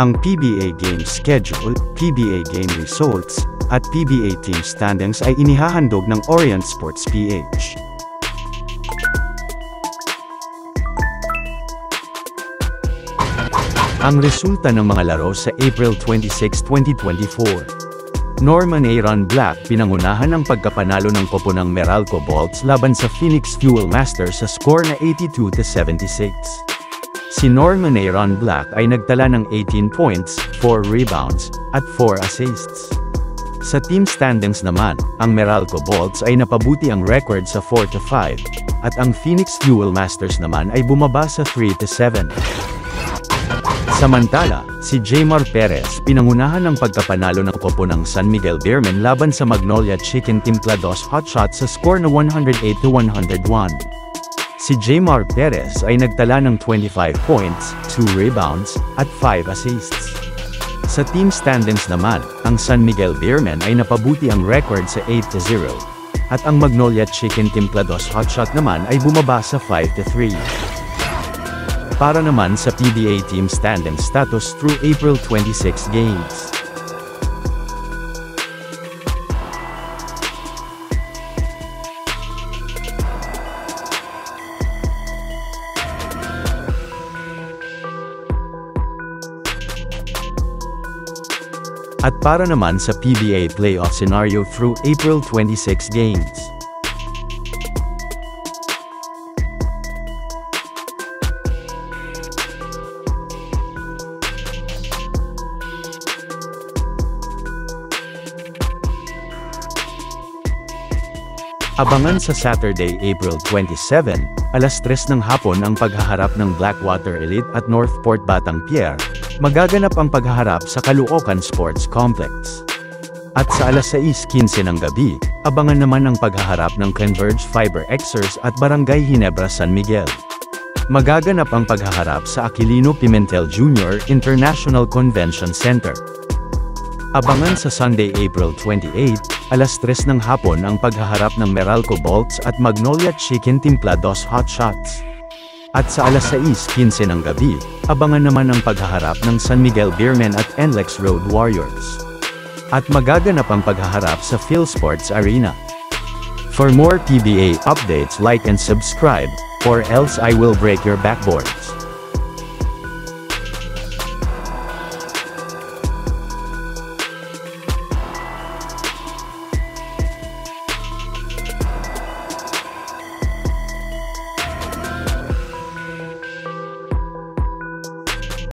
Ang PBA game schedule, PBA game results, at PBA team standings ay inihahandog ng Orient Sports PH. Ang resulta ng mga laro sa April 26, 2024. Norman Aaron Black pinangunahan ang pagkapanalo ng koponang Meralco Bolts laban sa Phoenix Fuel Masters sa score na 82-76. Si Norman Aaron Black ay nagtala ng 18 points, 4 rebounds, at 4 assists. Sa team standings naman, ang Meralco Bolts ay napabuti ang record sa 4-5, at ang Phoenix Fuel Masters naman ay bumaba sa 3-7. Samantala, si Jaymar Perez pinangunahan ng pagkapanalo ng koponang San Miguel Beermen laban sa Magnolia Chicken Templados Hotshots sa score na 108-101. Si Jaymar Perez ay nagtala ng 25 points, 2 rebounds, at 5 assists. Sa team standings naman, ang San Miguel Beermen ay napabuti ang record sa 8-0, at ang Magnolia Chicken Templados Hotshot naman ay bumaba sa 5-3. Para naman sa PBA team standing status through April 26 games. At para naman sa PBA playoff scenario through April 26 games. Abangan sa Saturday, April 27, alas 3 ng hapon ang paghaharap ng Blackwater Elite at Northport Batang-Pierre. Magaganap ang paghaharap sa Caloocan Sports Complex. At sa alas 6:15 ng gabi, abangan naman ang paghaharap ng Converge Fiber Xers at Barangay Ginebra San Miguel. Magaganap ang paghaharap sa Aquilino Pimentel Jr. International Convention Center. Abangan sa Sunday, April 28, alas 3 ng hapon ang paghaharap ng Meralco Bolts at Magnolia Chicken Templados Hotshots. At sa alas 6:15 ng gabi, abangan naman ang paghaharap ng San Miguel Beermen at NLEX Road Warriors. At magaganap ang paghaharap sa PhilSports Arena. For more PBA updates, like and subscribe, or else I will break your backboard.